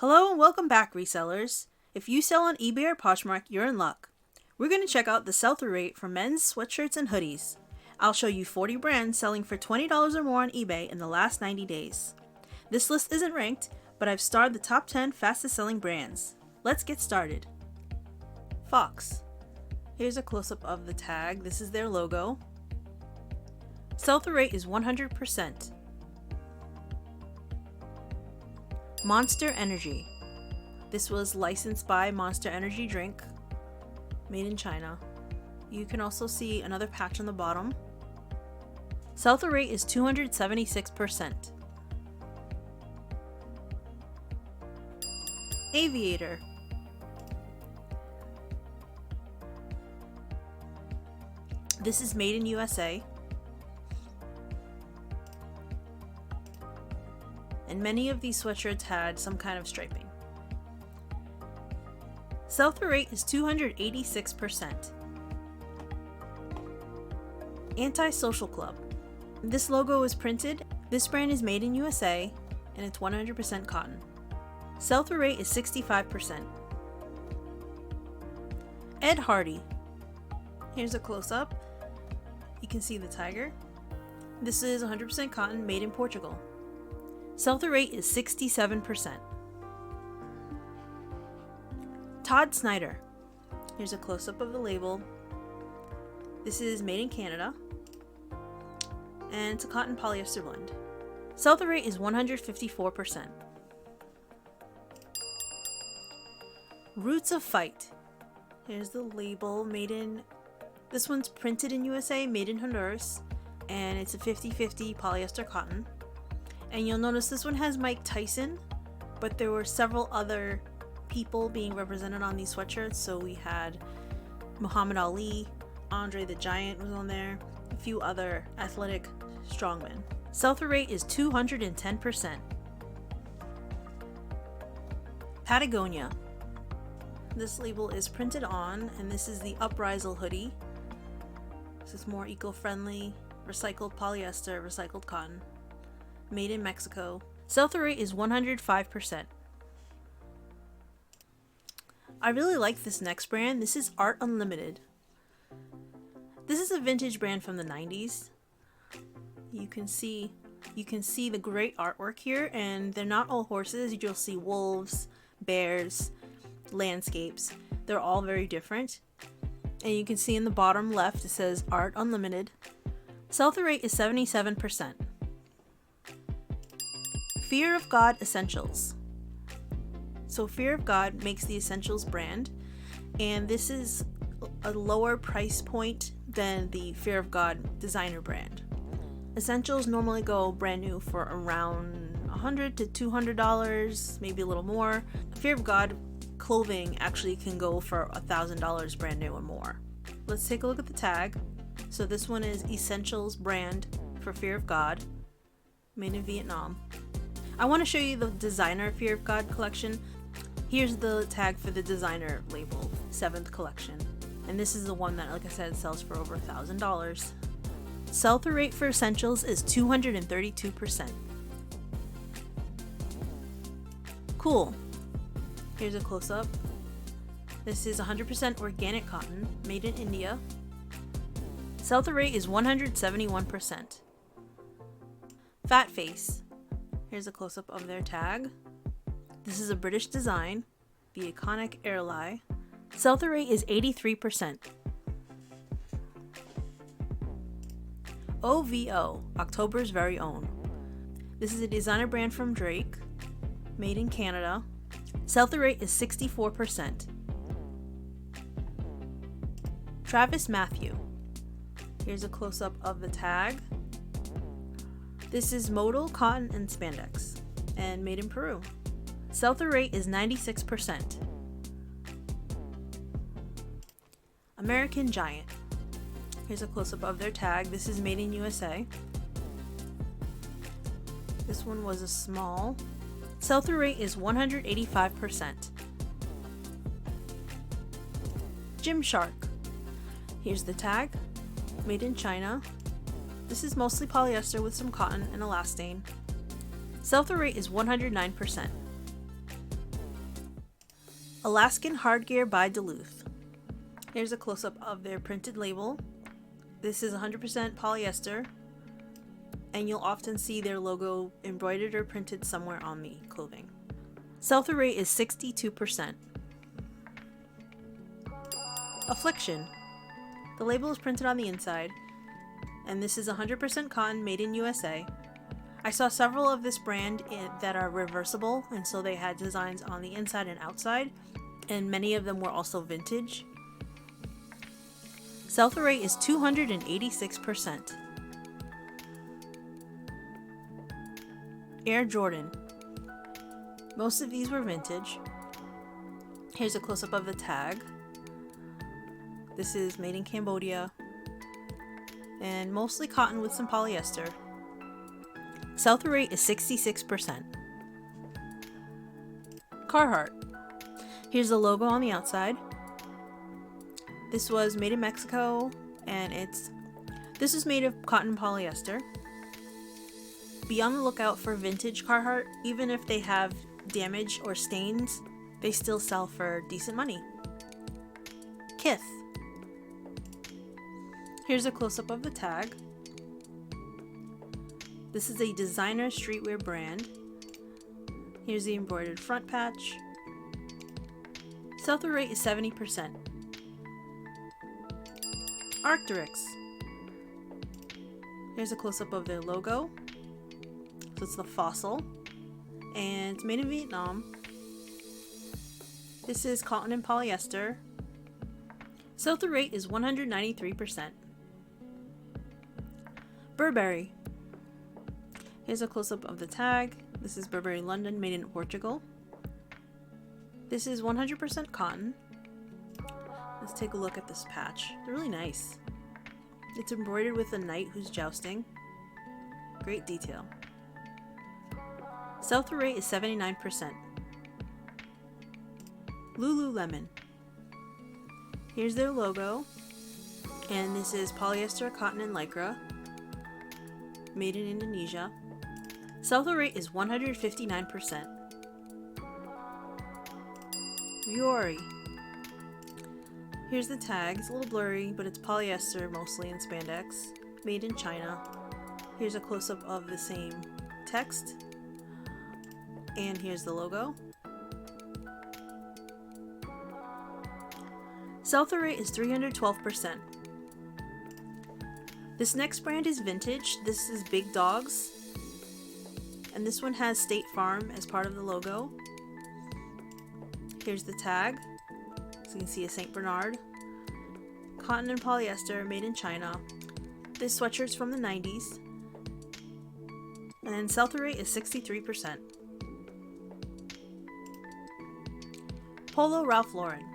Hello and welcome back, resellers. If you sell on eBay or Poshmark, you're in luck. We're going to check out the sell-through rate for men's sweatshirts and hoodies. I'll show you 40 brands selling for $20 or more on eBay in the last 90 days. This list isn't ranked, but I've starred the top 10 fastest selling brands. Let's get started. Fox. Here's a close-up of the tag. This is their logo. Sell-through rate is 100%. Monster Energy. This was licensed by Monster Energy drink, made in China. You can also see another patch on the bottom. Sell-through rate is 276%. Aviator. This is made in USA. And many of these sweatshirts had some kind of striping. Sell-through rate is 286%. Anti-Social Club. This logo is printed. This brand is made in USA and it's 100% cotton. Sell-through rate is 65%. Ed Hardy. Here's a close-up. You can see the tiger. This is 100% cotton, made in Portugal. Sell-through rate is 67%. Todd Snyder. Here's a close-up of the label. This is made in Canada. And it's a cotton polyester blend. Sell-through rate is 154%. Roots of Fight. Here's the label, this one's printed in USA, made in Honduras, and it's a 50-50 polyester cotton. And you'll notice this one has Mike Tyson, but there were several other people being represented on these sweatshirts. So we had Muhammad Ali, Andre the Giant was on there, a few other athletic strongmen. Sell-through rate is 210%. Patagonia. This label is printed on, and this is the Resell hoodie. This is more eco-friendly, recycled polyester, recycled cotton. Made in Mexico. Sell-through rate is 105%. I really like this next brand. This is Art Unlimited. This is a vintage brand from the 90s. You can see the great artwork here, and they're not all horses. You'll see wolves, bears, landscapes. They're all very different. And you can see in the bottom left it says Art Unlimited. Sell-through rate is 77%. Fear of God Essentials. So Fear of God makes the Essentials brand, and this is a lower price point than the Fear of God designer brand. Essentials normally go brand new for around $100 to $200, maybe a little more. Fear of God clothing actually can go for $1,000 brand new and more. Let's take a look at the tag. So this one is Essentials brand for Fear of God, made in Vietnam. I want to show you the designer Fear of God collection. Here's the tag for the designer label, 7th collection. And this is the one that, like I said, sells for over $1,000. Sell-through rate for Essentials is 232%. Cool. Here's a close-up. This is 100% organic cotton, made in India. Sell-through rate is 171%. Fat Face. Here's a close-up of their tag. This is a British design, the iconic airlie. Sell-through rate is 83%. OVO, October's Very Own. This is a designer brand from Drake, made in Canada. Sell-through rate is 64%. Travis Matthew. Here's a close-up of the tag. This is modal, cotton, and spandex, and made in Peru. Sell-through rate is 96%. American Giant. Here's a close-up of their tag. This is made in USA. This one was a small. Sell-through rate is 185%. Gymshark. Here's the tag. Made in China. This is mostly polyester with some cotton and elastane. Sell-through rate is 109%. Alaskan Hardgear by Duluth. Here's a close-up of their printed label. This is 100% polyester, and you'll often see their logo embroidered or printed somewhere on the clothing. Sell-through rate is 62%. Affliction. The label is printed on the inside, and this is 100% cotton made in USA. I saw several of this brand that are reversible, and so they had designs on the inside and outside, and many of them were also vintage. Sell-through rate is 286%. Air Jordan. Most of these were vintage. Here's a close-up of the tag. This is made in Cambodia and mostly cotton with some polyester. Sell-through rate is 66%. Carhartt. Here's the logo on the outside. This was made in Mexico, and this is made of cotton polyester. Be on the lookout for vintage Carhartt. Even if they have damage or stains, they still sell for decent money. Kith. Here's a close-up of the tag. This is a designer streetwear brand. Here's the embroidered front patch. Sell-through rate is 70%. Arc'teryx. Here's a close-up of their logo. So it's the fossil, and it's made in Vietnam. This is cotton and polyester. Sell-through rate is 193%. Burberry. Here's a close-up of the tag. This is Burberry London, made in Portugal. This is 100% cotton. Let's take a look at this patch. They're really nice. It's embroidered with a knight who's jousting. Great detail. Sell-through rate is 79%. Lululemon. Here's their logo, and this is polyester, cotton, and lycra, made in Indonesia. Sell-through rate is 159%. Vuori. Here's the tag. It's a little blurry, but it's polyester mostly in spandex, made in China. Here's a close-up of the same text, and here's the logo. Sell-through rate is 312%. This next brand is vintage. This is Big Dogs, and this one has State Farm as part of the logo. Here's the tag. So you can see a St. Bernard. Cotton and polyester, made in China. This sweatshirt's from the 90s. And sell-through rate is 63%. Polo Ralph Lauren.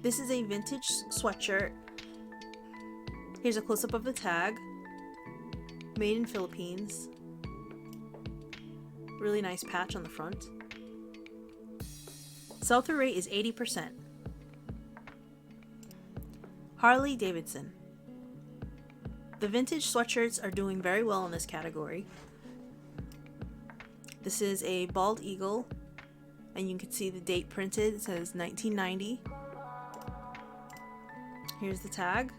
This is a vintage sweatshirt. Here's a close-up of the tag. Made in Philippines. Really nice patch on the front. Sell-through rate is 80%. Harley Davidson. The vintage sweatshirts are doing very well in this category. This is a bald eagle, and you can see the date printed. It says 1990. Here's the tag.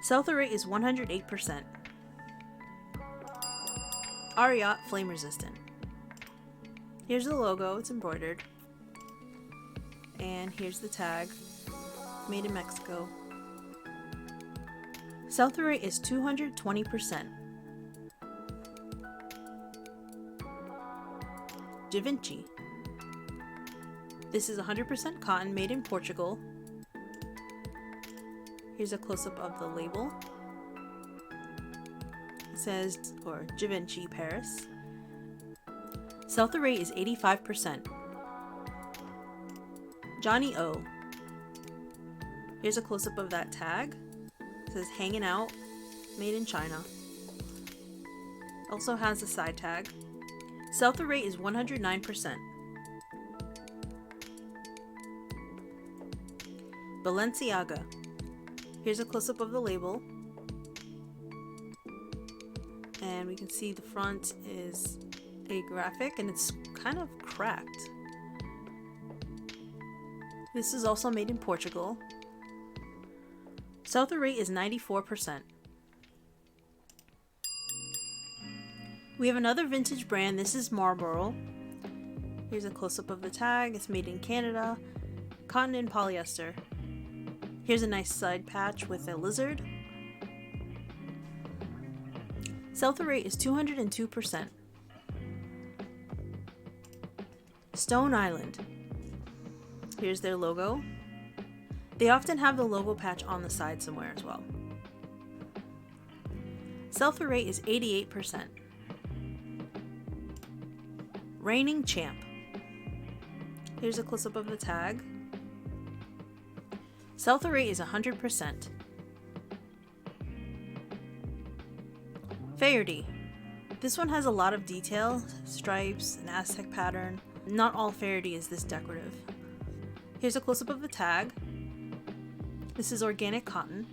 Sell-through rate is 108%. Ariat Flame Resistant. Here's the logo, it's embroidered. And here's the tag, made in Mexico. Sell-through rate is 220%. Givenchy. This is 100% cotton, made in Portugal. Here's a close-up of the label. It says, or Givenchy Paris. Sell-through rate is 85%. Johnny O. Here's a close-up of that tag. It says hanging out, made in China. Also has a side tag. Sell-through rate is 109%. Balenciaga. Here's a close-up of the label. And we can see the front is a graphic and it's kind of cracked. This is also made in Portugal. Sell-through rate is 94%. We have another vintage brand. This is Marlboro. Here's a close-up of the tag. It's made in Canada. Cotton and polyester. Here's a nice side patch with a lizard. Sell-through rate is 202%. Stone Island. Here's their logo. They often have the logo patch on the side somewhere as well. Sell-through rate is 88%. Reigning Champ. Here's a close-up of the tag. Sell-through rate is 100%. Faherty. This one has a lot of detail, stripes, an Aztec pattern. Not all Faherty is this decorative. Here's a close-up of the tag. This is organic cotton.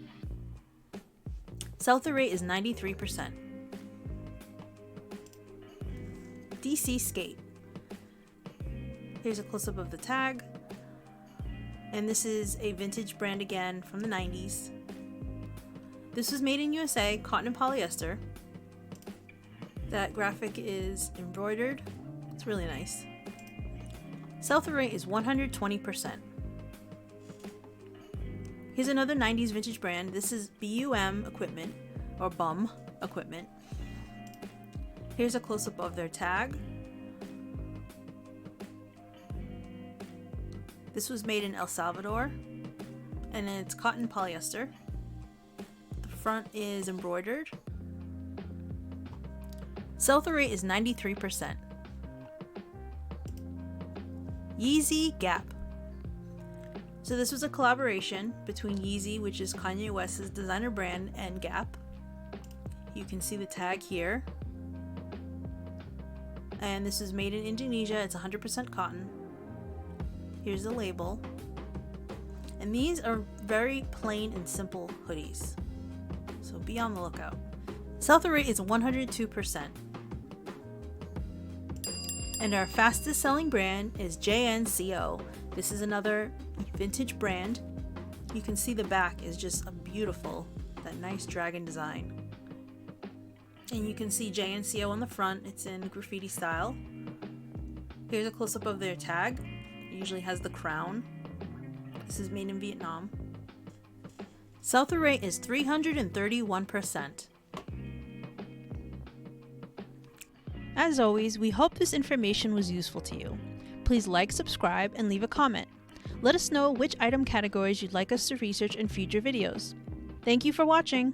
Sell-through rate is 93%. DC Skate. Here's a close-up of the tag. And this is a vintage brand again from the 90s. This was made in USA, cotton and polyester. That graphic is embroidered. It's really nice. Sell-through rate is 120%. Here's another 90s vintage brand. This is BUM equipment, or BUM equipment. Here's a close-up of their tag. This was made in El Salvador, and it's cotton polyester. The front is embroidered. Sell-through rate is 93%. Yeezy Gap. So this was a collaboration between Yeezy, which is Kanye West's designer brand, and Gap. You can see the tag here. And this is made in Indonesia. It's 100% cotton. Here's the label. And these are very plain and simple hoodies. So be on the lookout. Sell-through rate is 102%. And our fastest selling brand is JNCO. This is another vintage brand. You can see the back is just a beautiful, that nice dragon design. And you can see JNCO on the front. It's in graffiti style. Here's a close-up of their tag. It usually has the crown. This is made in Vietnam. Sell-through rate is 331%. As always, we hope this information was useful to you. Please like, subscribe, and leave a comment. Let us know which item categories you'd like us to research in future videos. Thank you for watching!